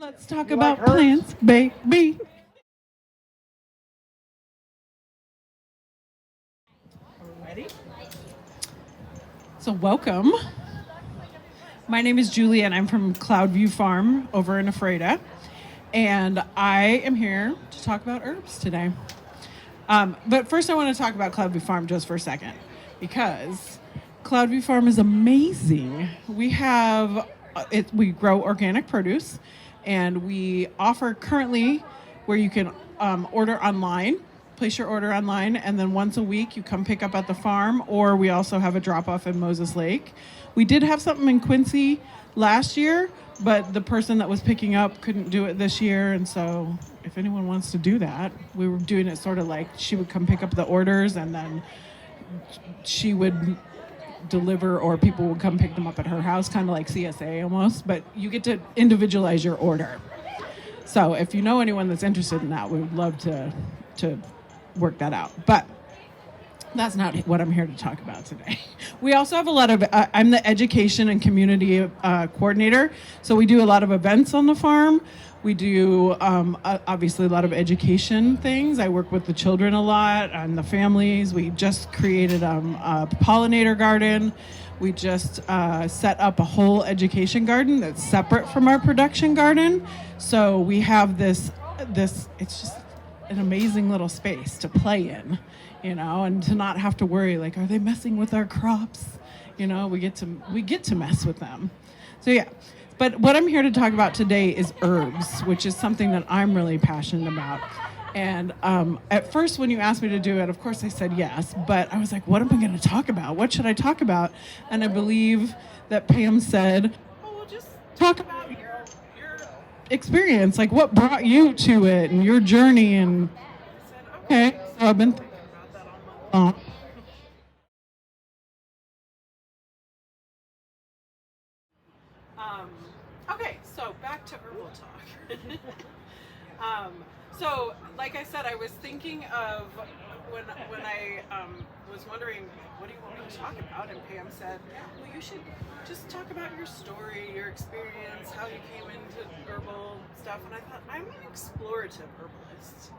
Let's talk about plants, baby. Ready? So, welcome. My name is Julie, and I'm from Cloudview Farm over in Ephrata. And I am here to talk about herbs today. But first, I want to talk about Cloudview Farm just for a second because Cloudview Farm is amazing. We have we grow organic produce, and we offer currently where you can order online, place your order online, and then once a week you come pick up at the farm, or we also have a drop off in Moses Lake. We did have something in Quincy last year, but the person that was picking up couldn't do it this year, and so if anyone wants to do that, we were doing it sort of like she would come pick up the orders and then she would deliver, or people would come pick them up at her house, kind of like CSA almost, but you get to individualize your order. So if you know anyone that's interested in that, we would love to work that out. But that's not what I'm here to talk about today. We also have a lot of, I'm the education and community coordinator. So we do a lot of events on the farm. We do obviously a lot of education things. I work with the children a lot and the families. We just created a pollinator garden. We just set up a whole education garden that's separate from our production garden. So we have this, it's just an amazing little space to play in, and to not have to worry, like, are they messing with our crops? We get to mess with them. So yeah. But what I'm here to talk about today is herbs, which is something that I'm really passionate about. And at first, when you asked me to do it, of course I said yes. But I was like, what am I going to talk about? What should I talk about? And I believe that Pam said, oh, we'll just talk about your experience, like what brought you to it and your journey. And I said, okay. So I've been thinking about that all month long. Okay, so back to herbal talk. So, like I said, I was thinking of when I was wondering, what do you want me to talk about? And Pam said, well, you should just talk about your story, your experience, how you came into herbal stuff. And I thought, I'm an explorative herbalist.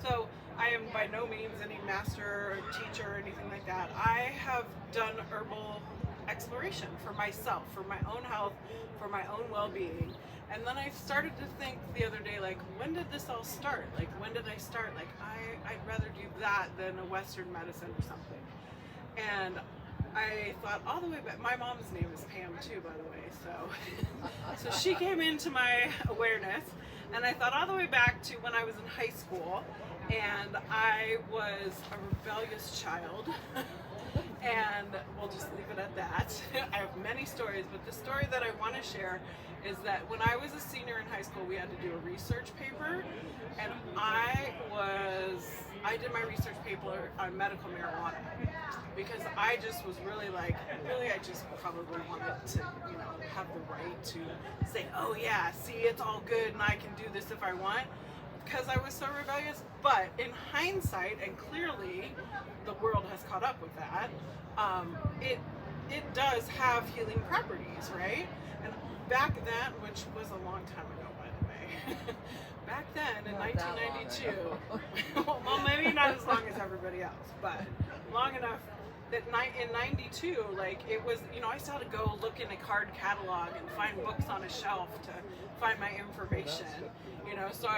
So I am by no means any master or teacher or anything like that. I have done herbal exploration for myself, for my own health, for my own well-being. And then I started to think the other day, like, when did this all start? Like, when did I start? Like, I'd rather do that than a Western medicine or something. And I thought all the way back, my mom's name is Pam too, by the way, so she came into my awareness, and I thought all the way back to when I was in high school, and I was a rebellious child. And we'll just leave it at that. I have many stories, but the story that I want to share is that when I was a senior in high school, we had to do a research paper, and I did my research paper on medical marijuana because I just was really like, I just probably wanted to, have the right to say, oh yeah, see, it's all good and I can do this if I want, because I was so rebellious. But in hindsight, and clearly the world has caught up with that, it does have healing properties, right? And back then, which was a long time ago, by the way, back then in 1992, well, maybe not as long as everybody else, but long enough that in 92, like, it was, I still had to go look in a card catalog and find books on a shelf to find my information, so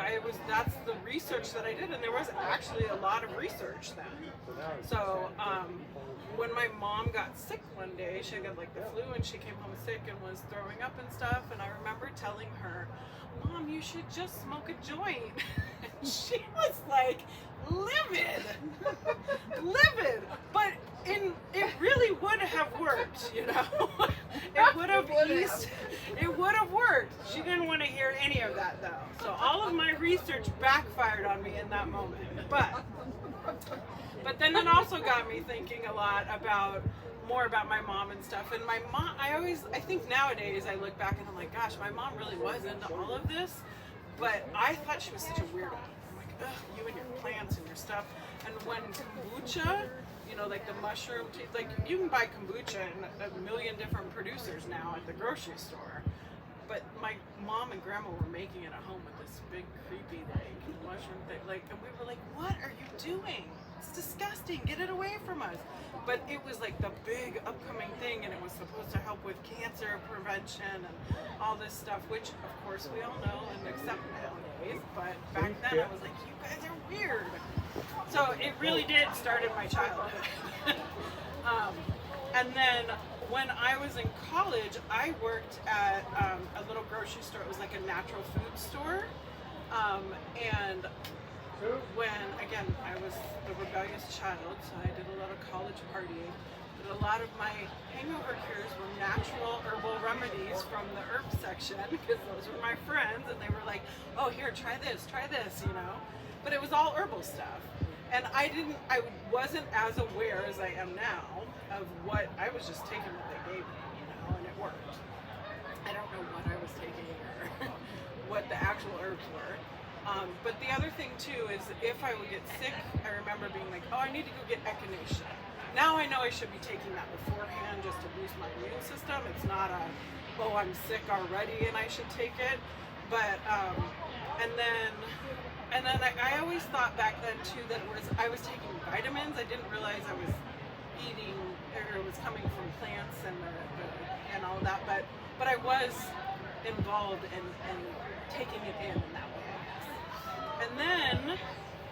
that's the research that I did, and there was actually a lot of research then. So when my mom got sick one day, she got like the flu, and she came home sick and was throwing up and stuff, and I remember telling her, Mom, you should just smoke a joint. And she was like livid, but it really would have worked, It would have eased, it would have worked. She didn't want to hear any of that though. So all of my research backfired on me in that moment. But then it also got me thinking a lot more about my mom and stuff. And my mom, I think nowadays I look back and I'm like, gosh, my mom really was into all of this, but I thought she was such a weirdo. I'm like, ugh, you and your plants and your stuff. And when kombucha, like the mushroom tea, like you can buy kombucha in a million different producers now at the grocery store. but my mom and grandma were making it at home with this big creepy like mushroom thing, like, and we were like, what are you doing? It's disgusting, get it away from us. But it was like the big upcoming thing, and it was supposed to help with cancer prevention and all this stuff, which of course we all know and accept nowadays, but back then I was like, you guys are weird. So it really did start in my childhood. And then when I was in college, I worked at a little grocery store. It was like a natural food store. And when, again, I was a rebellious child, so I did a lot of college partying. But a lot of my hangover cures were natural herbal remedies from the herb section, because those were my friends, and they were like, oh, here, try this, you know? But it was all herbal stuff. And I wasn't as aware as I am now of what, I was just taking what they gave me, you know, and it worked. I don't know what I was taking or what the actual herbs were. But the other thing too is if I would get sick, I remember being like, oh, I need to go get echinacea. Now I know I should be taking that beforehand just to boost my immune system. It's not a, oh, I'm sick already and I should take it. But, and then I always thought back then too that I was taking vitamins. I didn't realize I was eating, or it was coming from plants and and all that. But I was involved in taking it in that way. And then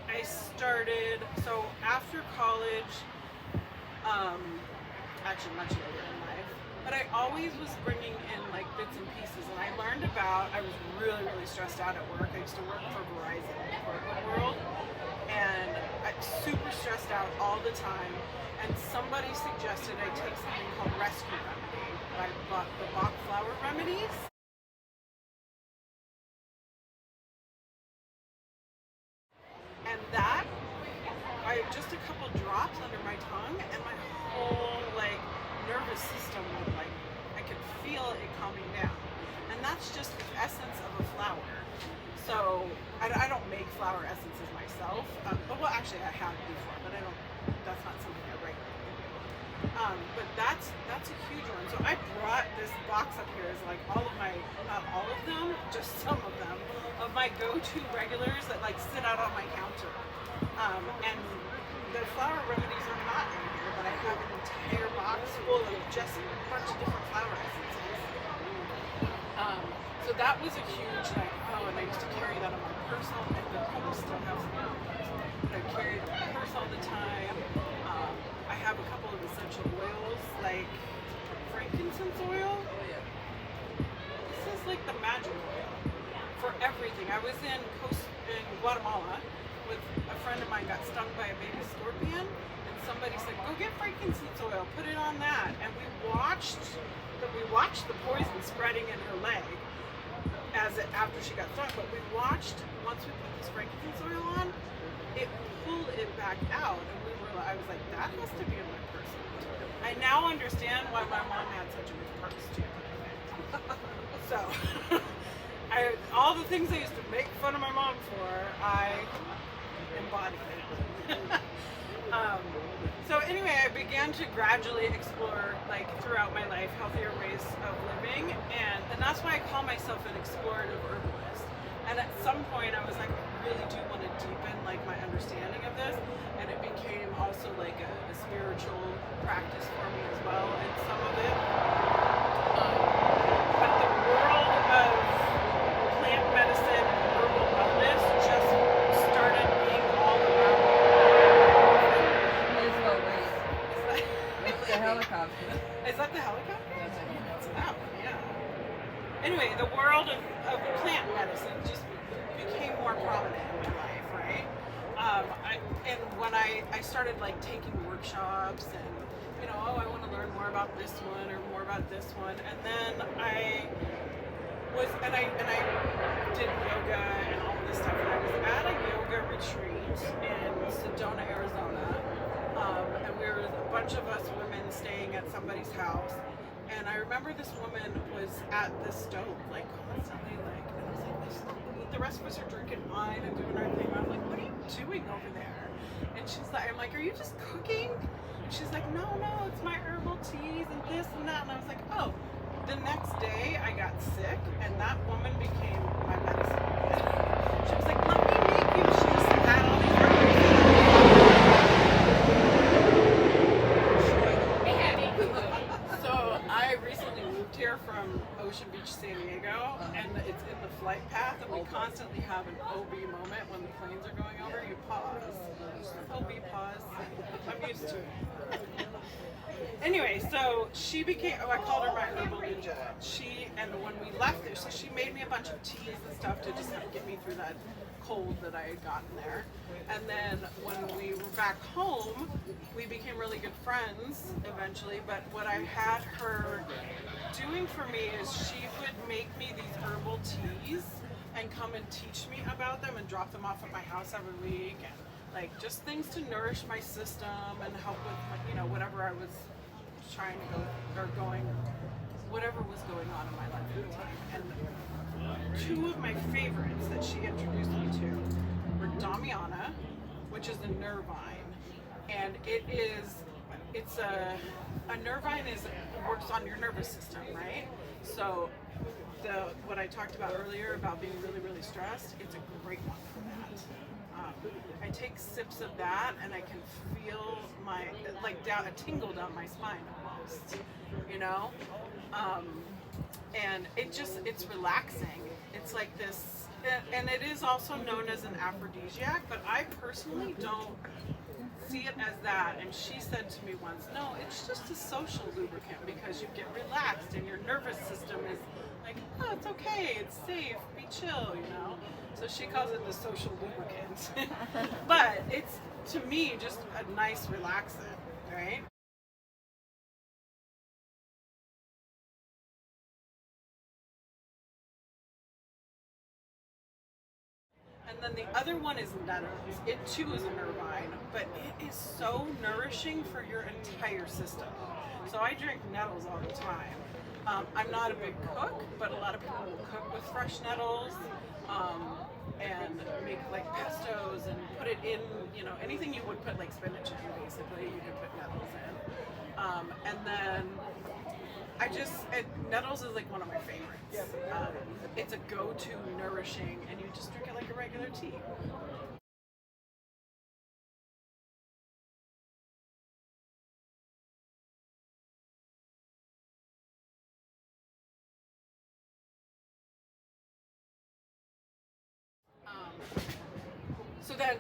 I started, so after college, actually much later in life, but I always was bringing in like bits and pieces, and I learned about, I was really, really stressed out at work. I used to work for Verizon in the corporate world, and I was super stressed out all the time, and somebody suggested I take something called Rescue Remedy by the Bach Flower Remedies. And that, just a couple drops under my tongue, and my whole like nervous system would like, I could feel it calming down. And that's just the essence of a flower. So I don't make flower essences myself, but well, actually I have before, but that's not something I regularly do. But that's a huge one. So I brought this box up here as like all of my, not all of them, just some of them, of my go-to regulars that like sit out on my counter. And the flower remedies are not in here, but I have an entire box full of just a bunch of different flower essences. So that was a huge like, oh, and I used to carry that on my purse all the time. I probably still have some on my purse, but I carry it on my purse all the time. I have a couple of essential oils, like frankincense oil. This is like the magic oil for everything. I was in Guatemala with a friend of mine, got stung by a baby scorpion, and somebody said, go get frankincense oil, put it on that. And we watched the poison spreading in her leg after she got stung, but we watched, once we put this frankincense oil on, it pulled it back out, and I was like, that has to be in my purse. I now understand why my mom had such a big purse too. So, all the things I used to make fun of my mom for, I embodied it. So anyway, I began to gradually explore, like throughout my life, healthier ways of living, and that's why I call myself an explorative herbalist. And at some point, I was like, I really do want to deepen like my understanding of this, and it became also like a spiritual practice for me as well, and some of it. But the world of plant medicine and herbal wellness just started being all around me. It's the helicopter. Is that the helicopter? That's that one, yeah. Anyway, the world of plant medicine just became more prominent in my life, right? And when I started like taking workshops and, you know, oh, I want to learn more about this one or more about this one, and then I did yoga and all this stuff, and I was at a yoga retreat in Sedona, Arizona, and we were a bunch of us women staying at somebody's house, and I remember this woman was at the stove, like constantly, like, and I was like, the rest of us are drinking wine and doing our thing. I'm like, what are you doing over there? And she's like, I'm like, are you just cooking? And she's like, no, it's my herbal teas and this and that. And I was like, oh. The next day I got sick, and Ocean Beach, San Diego, and it's in the flight path, and we constantly have an OB moment when the planes are going over. You pause. OB pause. I'm used to it. Anyway, so she became, I called her my herbal ninja. And when we left there, so she made me a bunch of teas and stuff to just get me through that cold that I had gotten there. And then when we were back home, we became really good friends eventually. But what I had her doing for me is she would make me these herbal teas and come and teach me about them and drop them off at my house every week, and like just things to nourish my system and help with whatever I was trying to go or going, whatever was going on in my life at the time. And two of my favorites that she introduced me to were Damiana, which is a nervine, and it's a nervine works on your nervous system, right? So what I talked about earlier about being really, really stressed, it's a great one for that. I take sips of that and I can feel a tingle down my spine almost, and it's relaxing. It's like this, and it is also known as an aphrodisiac, but I personally don't see it as that. And she said to me once, no, it's just a social lubricant because you get relaxed and your nervous system is like, oh, it's okay, it's safe, be chill, So she calls it the social lubricant. But it's, to me, just a nice relaxant, right? And then the other one is nettles. It too is a nervine, but it is so nourishing for your entire system. So I drink nettles all the time. I'm not a big cook, but a lot of people will cook with fresh nettles and make like pestos and put it in, anything you would put like spinach in, basically, you can put nettles in. And then nettles is like one of my favorites. It's a go-to nourishing, and you just drink it like a regular tea.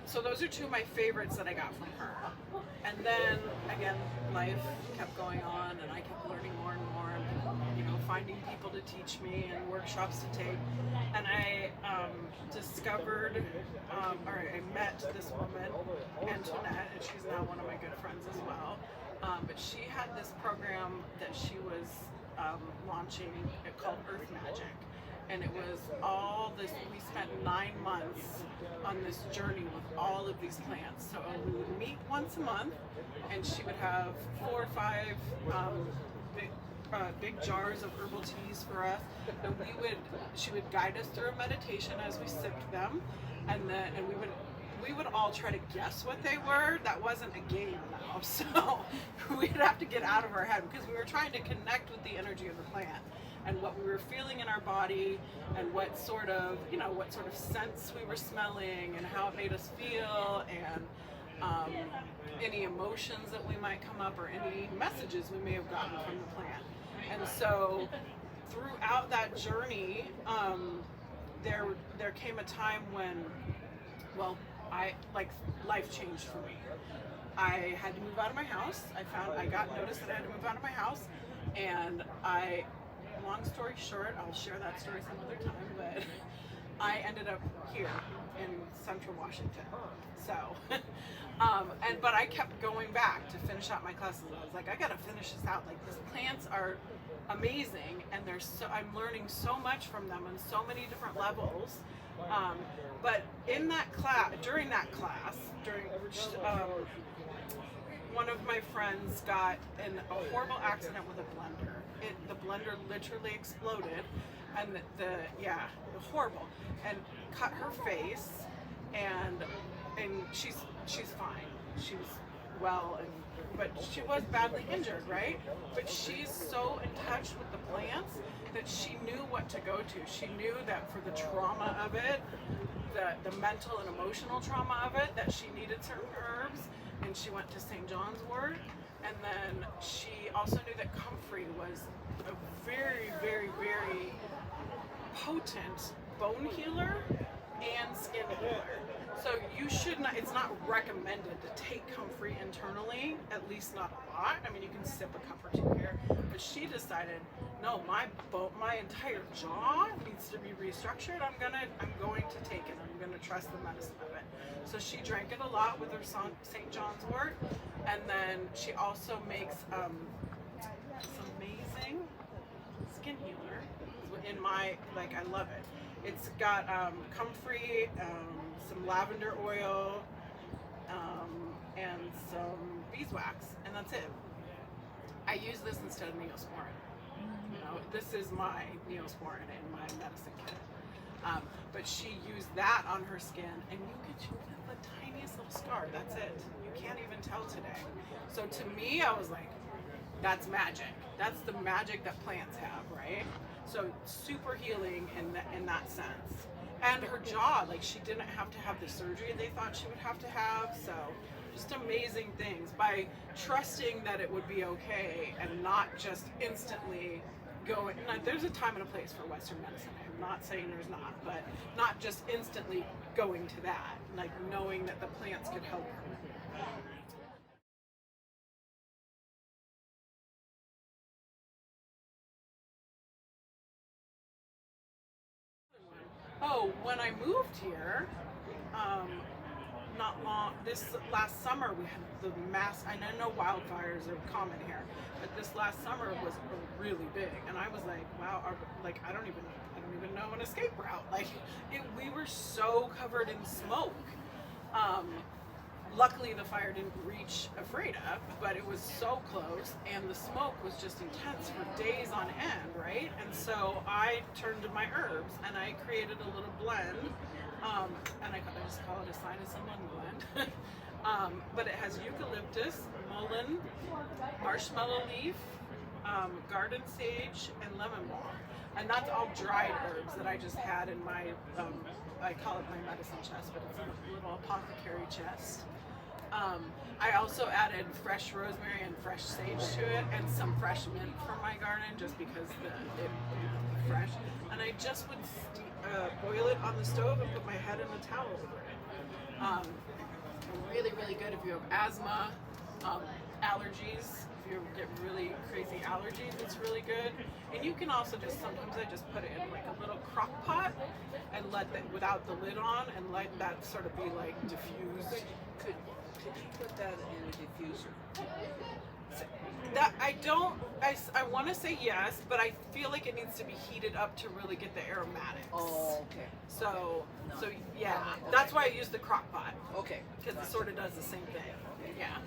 So those are two of my favorites that I got from her. And then again, life kept going on, and I kept learning more and more, and finding people to teach me and workshops to take. And I discovered, I met this woman, Antoinette, and she's now one of my good friends as well. But she had this program that she was launching called Earth Magic. And it was all this, we spent 9 months on this journey with all of these plants. So we would meet once a month, and she would have 4 or 5 big jars of herbal teas for us. And she would guide us through a meditation as we sipped them, and we would all try to guess what they were. That wasn't a game now, so we'd have to get out of our head because we were trying to connect with the energy of the plant and what we were feeling in our body, and what sort of scents we were smelling, and how it made us feel, and any emotions that we might come up, or any messages we may have gotten from the plant. And so throughout that journey, there came a time when, life changed for me. I had to move out of my house. I got notice that I had to move out of my house, and long story short, I'll share that story some other time, but I ended up here in Central Washington. So, but I kept going back to finish out my classes. I was like, I gotta finish this out. Like, these plants are amazing, and I'm learning so much from them on so many different levels. But in that class, during one of my friends got in a horrible accident with a blender. The blender literally exploded, and horrible, and cut her face, and she's fine. She's well, but she was badly injured, right? But she's so in touch with the plants that she knew what to go to. She knew that for the trauma of it, the mental and emotional trauma of it, that she needed certain herbs, and she went to St. John's Wort, And then she also knew that comfrey was a very, very, very potent bone healer and skin healer. So you should not, it's not recommended to take comfrey internally, at least not a lot. I mean, you can sip a cup or two here, but she decided, no, my entire jaw needs to be restructured. I'm going to take it. I'm going to trust the medicine of it. So she drank it a lot with her St. John's wort, and then she also makes this amazing skin healer. In my, like, I love it. It's got comfrey, some lavender oil, and some beeswax, and that's it. I use this instead of Neosporin. You know, this is my Neosporin in my medicine kit. But she used that on her skin, and you could choose the tiniest little scar. That's it. You can't even tell today. So to me, I was like, that's magic. That's the magic that plants have, right? So super healing in that sense. And her jaw, like, she didn't have to have the surgery they thought she would have to have. So just amazing things by trusting that it would be okay and not just instantly going. Now, there's a time and a place for Western medicine. I'm not saying there's not, but not just instantly going to that, like knowing that the plants could help her. Oh, when I moved here, not long, this last summer we had the I know wildfires are common here, but this last summer was really big, and I was like, wow, I don't even know an escape route. Like, we were so covered in smoke. Luckily, the fire didn't reach Ephrata, but it was so close, and the smoke was just intense for days on end, right? And so I turned to my herbs, and I created a little blend, and I just call it a sinus and lung blend. But it has eucalyptus, mullein, marshmallow leaf, garden sage, and lemon balm. And that's all dried herbs that I just had in my, I call it my medicine chest, but it's a little apothecary chest. I also added fresh rosemary and fresh sage to it, and some fresh mint from my garden, just because it's fresh. And I just would boil it on the stove and put my head in a towel over it. Really, really good if you have asthma, allergies. If you get really crazy allergies, it's really good. And you can also sometimes I just put it in like a little crock pot and let that, without the lid on, and let that sort of be like diffused. Could you put that in a diffuser? That I want to say yes, but I feel like it needs to be heated up to really get the aromatics. Oh, okay. So yeah, Okay. that's why I use the crock pot. Okay. Because it sort of does the same thing. Yeah.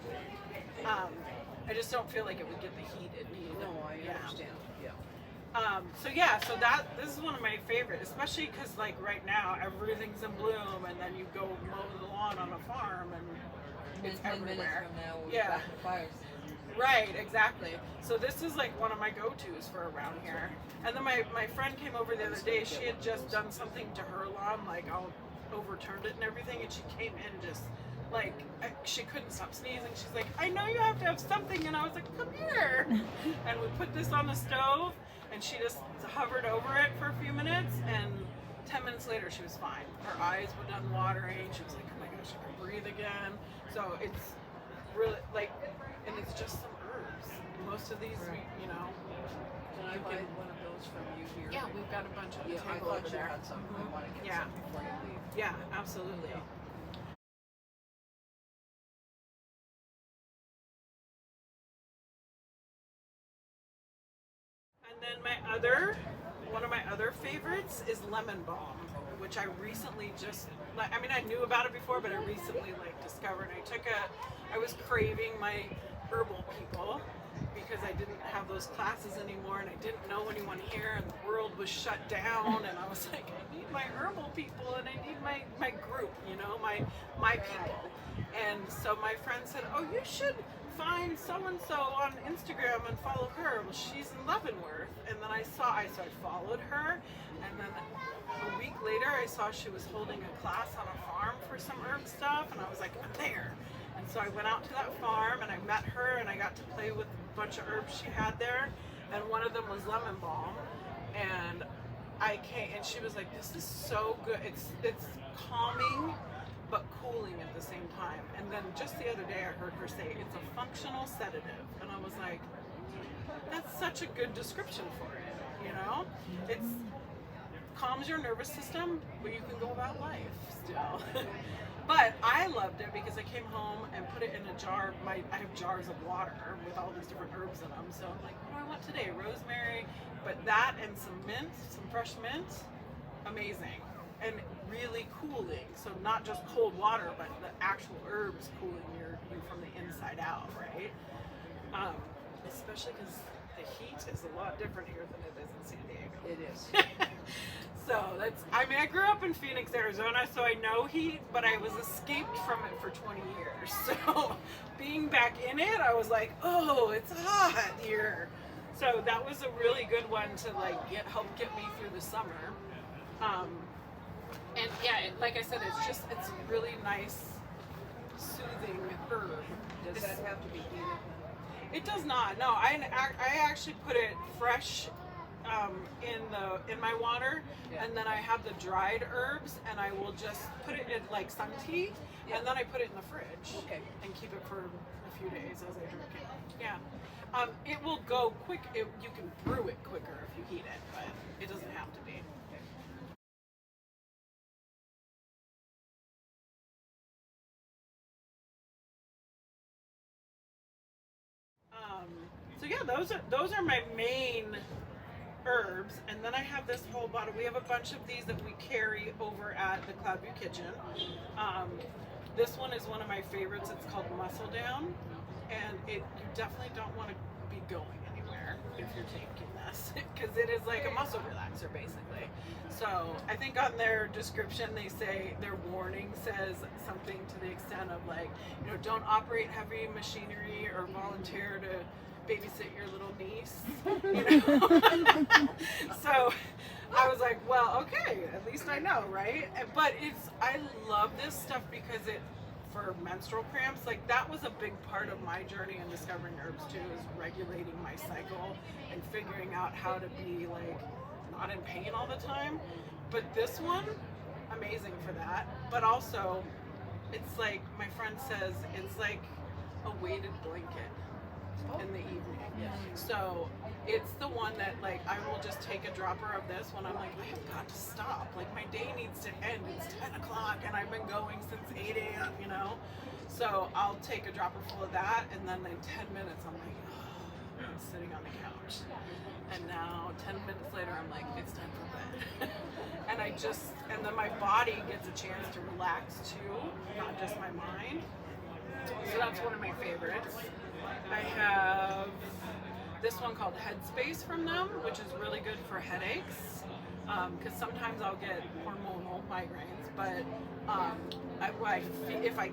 I just don't feel like it would get the heat it needed. No, I understand. Yeah. So this is one of my favorite, especially because like right now everything's in bloom, and then you go mow the lawn on a farm and it's 10 minutes everywhere. from now, we've Yeah. got the fires. Right, exactly. So this is like one of my go-tos for around here. And then my friend came over the other day. She had just done something to her lawn, like all overturned it and everything, and she came in just like she couldn't stop sneezing. She's like, I know you have to have something, and I was like, come here. And we put this on the stove, and she just hovered over it for a few minutes, and 10 minutes later she was fine. Her eyes were done watering. She was like, oh my gosh, I can breathe again. So it's really like, and it's just some herbs. Most of these, you know. Can I buy one of those from you here? Yeah, we've got a bunch of Yeah, I table thought over you there. had some. I want to get Yeah. some before you leave. Yeah, absolutely. And then one of my other favorites is lemon balm, which I recently I knew about it before, but I recently discovered. I was craving my herbal people because I didn't have those classes anymore, and I didn't know anyone here, and the world was shut down, and I was like, I need my herbal people, and I need my group, my people. And so my friend said, oh, you should find so-and-so on Instagram and follow her. Well, she's in Leavenworth. And then I followed her, and then a week later I saw she was holding a class on a farm for some herb stuff, and I was like, I'm there. And so I went out to that farm and I met her and I got to play with a bunch of herbs she had there. And one of them was lemon balm. And I came and she was like, this is so good. It's calming but cooling at the same time. And then just the other day I heard her say it's a functional sedative. And I was like, that's such a good description for it, you know? It's calms your nervous system, but you can go about life still. But I loved it because I came home and put it in a jar. I have jars of water with all these different herbs in them. So I'm like, what do I want today? Rosemary, but that and some mint, some fresh mint, amazing. And really cooling. So not just cold water, but the actual herbs cooling you from the inside out, right? Especially because the heat is a lot different here than it is in San Diego. It is. So I grew up in Phoenix, Arizona, so I know heat, but I was escaped from it for 20 years. So being back in it, I was like, oh, it's hot here. So that was a really good one to like help get me through the summer. And yeah, like I said, it's really nice, soothing herb. Does that have to be heated? It does not. No, I actually put it fresh in my water, and then I have the dried herbs, and I will just put it in like sun tea, and then I put it in the fridge, and keep it for a few days as I drink it. Yeah, it will go quick. You can brew it quicker if you heat it, but it doesn't have to be. So yeah, those are my main herbs, and then I have this whole bottle. We have a bunch of these that we carry over at the Cloudview kitchen. This one is one of my favorites. It's called Muscle Down, and you definitely don't want to be going anywhere if you're taking this because it is like a muscle relaxer basically. So I think on their description they say their warning says something to the extent of like, you know, don't operate heavy machinery or volunteer to babysit your little niece, you know. So I was like, well, okay, at least I know, right? But I love this stuff because for menstrual cramps, like that was a big part of my journey in discovering herbs too, is regulating my cycle and figuring out how to be like not in pain all the time. But this one, amazing for that. But also, it's like my friend says, it's like a weighted blanket in the evening. So it's the one that like I will just take a dropper of this when I'm like, I have got to stop. Like my day needs to end. It's 10 o'clock and I've been going since 8 a.m., you know? So I'll take a dropper full of that, and then in 10 minutes I'm like, oh, I'm sitting on the couch. And now 10 minutes later I'm like, it's time for bed. And then my body gets a chance to relax too, not just my mind. So that's one of my favorites. I have this one called Headspace from them, which is really good for headaches, because sometimes I'll get hormonal migraines, but if I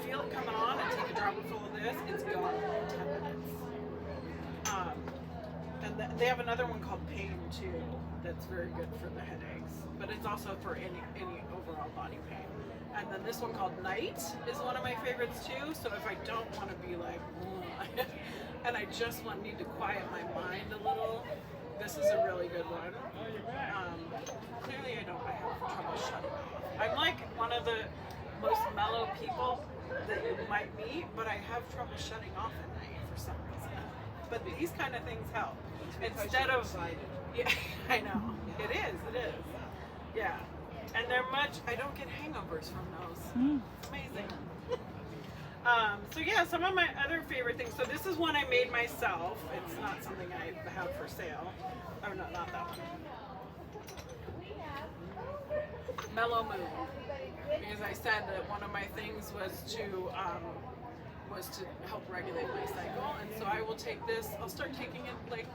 feel it coming on and take a dropper full of this, it's gone in 10 minutes. And they have another one called Pain too, that's very good for the headaches, but it's also for any overall body pain. And then this one called Night is one of my favorites too. So if I don't want to be like, and I just need to quiet my mind a little, this is a really good one. Clearly I have trouble shutting off. I'm like one of the most mellow people that you might meet, but I have trouble shutting off at night for some reason. But these kind of things help. Instead of, yeah, I know. It is. Yeah. And I don't get hangovers from those. It's amazing. So yeah, some of my other favorite things. So this is one I made myself. It's not something I have for sale. Oh no, not that one. Mellow Moon. Because I said that one of my things was to help regulate my cycle. And so I will take this, I'll start taking it like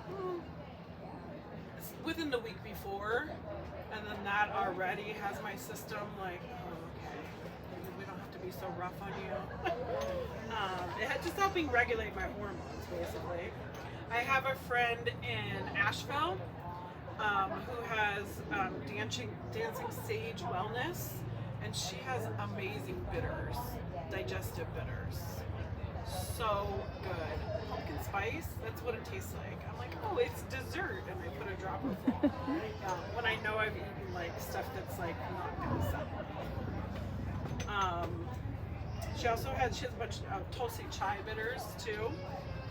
within the week before. And then that already has my system like, oh, okay, we don't have to be so rough on you. Just helping regulate my hormones, basically. I have a friend in Asheville who has Dancing Sage Wellness, and she has amazing bitters, digestive bitters. So good. Pumpkin spice, that's what it tastes like. I'm like, oh, it's dessert, and I put a dropper full. When I know I've eaten like stuff that's like not gonna settle me. She has a bunch of Tulsi chai bitters too.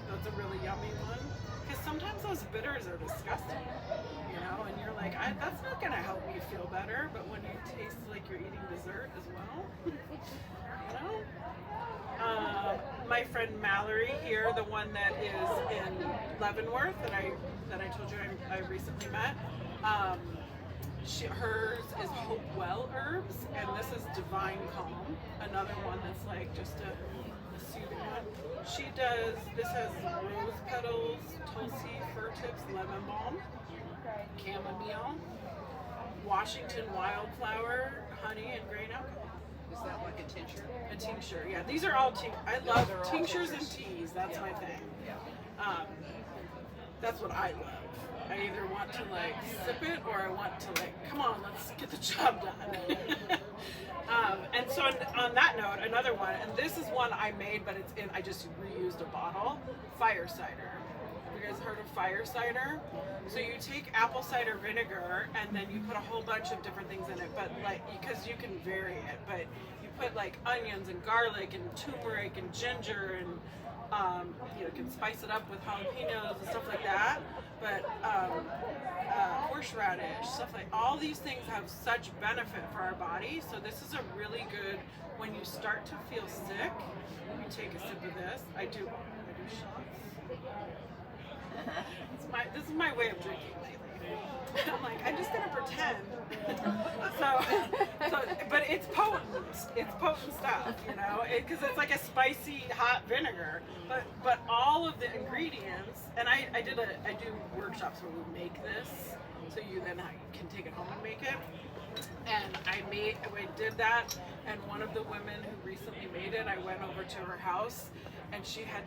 That's a really yummy one. Because sometimes those bitters are disgusting, you know, and you're like, that's not gonna help me feel better. But when you taste like you're eating dessert as well, you know. My friend Mallory here, the one that is in Leavenworth that I told you I recently met. Hers is Hopewell herbs, and this is Divine Calm, another one that's like just a soothing one. This has rose petals, tulsi, fir tips, lemon balm, chamomile, Washington wildflower, honey, and grain alcohol. Is that like a tincture? A tincture, yeah. These are all I love tinctures and teas. That's my thing. Yeah. That's what I love. I either want to like sip it or I want to like, come on, let's get the job done. And so on that note, another one, and this is one I made, but I just reused a bottle, fire cider. Have you guys heard of fire cider? So you take apple cider vinegar and then you put a whole bunch of different things in it, but like, because you can vary it, but you put like onions and garlic and turmeric and ginger and you can spice it up with jalapenos and stuff like that. But horseradish, stuff like all these things have such benefit for our body. So this is a really good, when you start to feel sick, you take a sip of this. I do shots. This is my way of drinking lately. I'm like, I'm just gonna pretend. But it's potent. It's potent stuff, you know, because it's like a spicy hot vinegar. But all of the ingredients, and I do workshops where we make this, so you then can take it home and make it. And I did that, and one of the women who recently made it, I went over to her house, and she had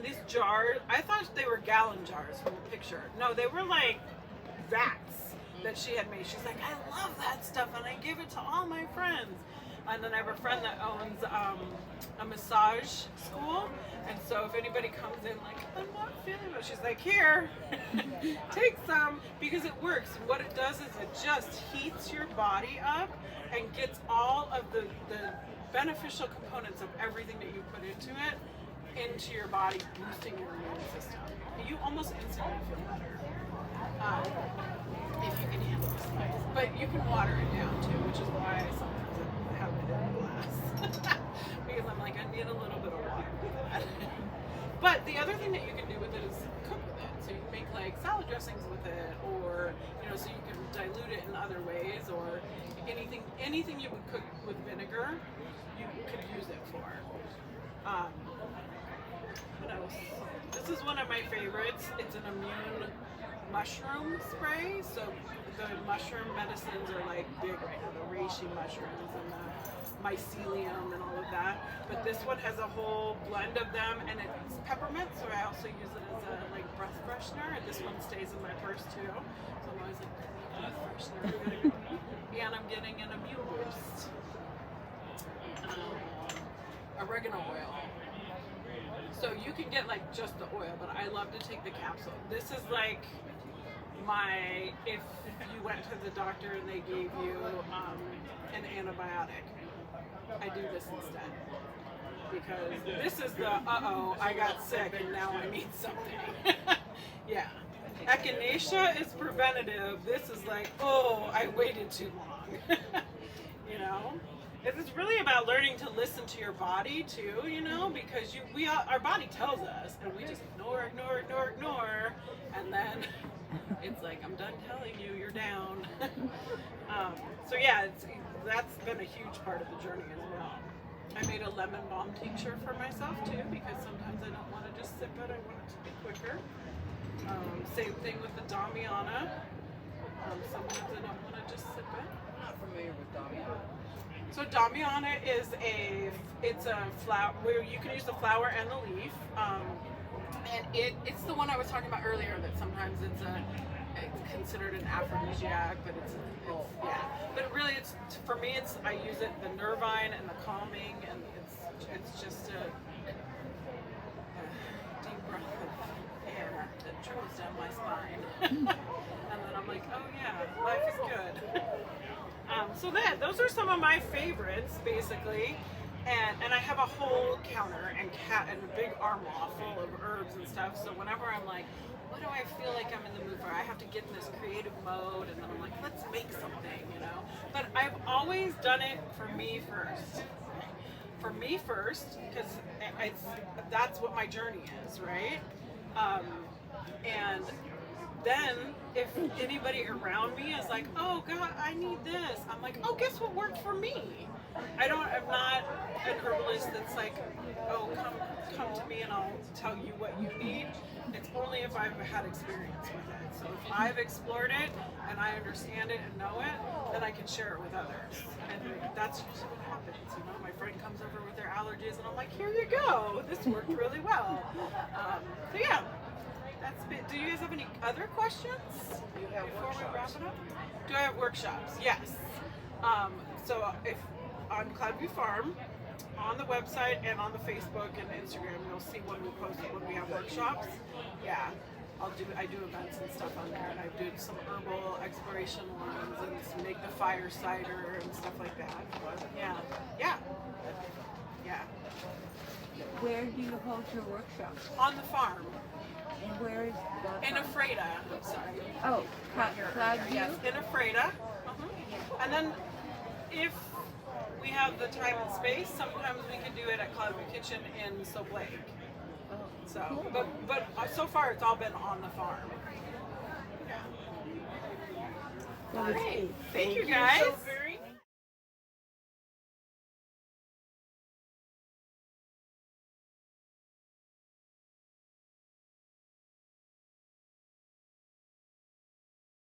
these jars, I thought they were gallon jars from the picture. No, they were like vats that she had made. She's like, I love that stuff, and I give it to all my friends. And then I have a friend that owns a massage school, and so if anybody comes in like, I'm not feeling it, she's like, here, take some, because it works. What it does is it just heats your body up and gets all of the beneficial components of everything that you put into it into your body, boosting your immune system. You almost instantly feel better if you can handle the spice. But you can water it down too, which is why I sometimes have it in a glass. Because I'm like, I need a little bit of water with that. But the other thing that you can do with it is cook with it. So you can make like salad dressings with it, or so you can dilute it in other ways, or anything you would cook with vinegar, you could use it for. What else? This is one of my favorites. It's an immune mushroom spray. So the mushroom medicines are like big right now, the reishi mushrooms and the mycelium and all of that. But this one has a whole blend of them, and it's peppermint, so I also use it as a like breath freshener, and this one stays in my purse too. So I'm always like, breath freshener. And I'm getting an immune boost. Oregano oil. So you can get like just the oil, but I love to take the capsule. This is like if you went to the doctor and they gave you an antibiotic, I do this instead. Because this is I got sick and now I need something. Yeah. Echinacea is preventative. This is like, I waited too long. It's really about learning to listen to your body too, because our body tells us, and we just ignore, and then it's like, I'm done telling you, you're down. So yeah, that's been a huge part of the journey as well. I made a lemon balm tincture for myself too, because sometimes I don't want to just sip it, I want it to be quicker. Same thing with the Damiana. Sometimes I don't want to just sip it. I'm not familiar with Damiana. So Damiana is it's a flower where you can use the flower and the leaf, and it's the one I was talking about earlier that sometimes it's it's considered an aphrodisiac, but it's yeah. But really, it's for me. It's I use it the nervine and the calming, and it's just a deep breath of air that trickles down my spine, and then I'm like, oh yeah, life is good. So those are some of my favorites, basically. And I have a whole counter and a big armoire full of herbs and stuff. So whenever I'm like, what do I feel like I'm in the mood for? I have to get in this creative mode, and then I'm like, let's make something, you know. But I've always done it for me first. For me first, because that's what my journey is, right? And then if anybody around me is like, oh God, I need this, I'm like, oh, guess what worked for me? I'm not an herbalist that's like, oh, come to me and I'll tell you what you need. It's only if I've had experience with it. So if I've explored it and I understand it and know it, then I can share it with others. And that's usually what happens. You know, my friend comes over with their allergies and I'm like, here you go. This worked really well. So yeah. That's it. Do you guys have any other questions before we wrap it up? Do I have workshops? Yes. So if on Cloudview Farm, on the website and on the Facebook and Instagram, you'll see when we post it when we have workshops. Yeah. I do events and stuff on there, and I do some herbal exploration ones and make the fire cider and stuff like that. Yeah. Yeah. Yeah. Where do you hold your workshops? On the farm. And where is the In Ephrata. I'm sorry. Oh, Cloudview? Yes, in Ephrata. And then if we have the time and space, sometimes we can do it at Cloudview Kitchen in Soap Lake. Oh, So, cool. but so far it's all been on the farm. Yeah. Well, Great. Thank you guys.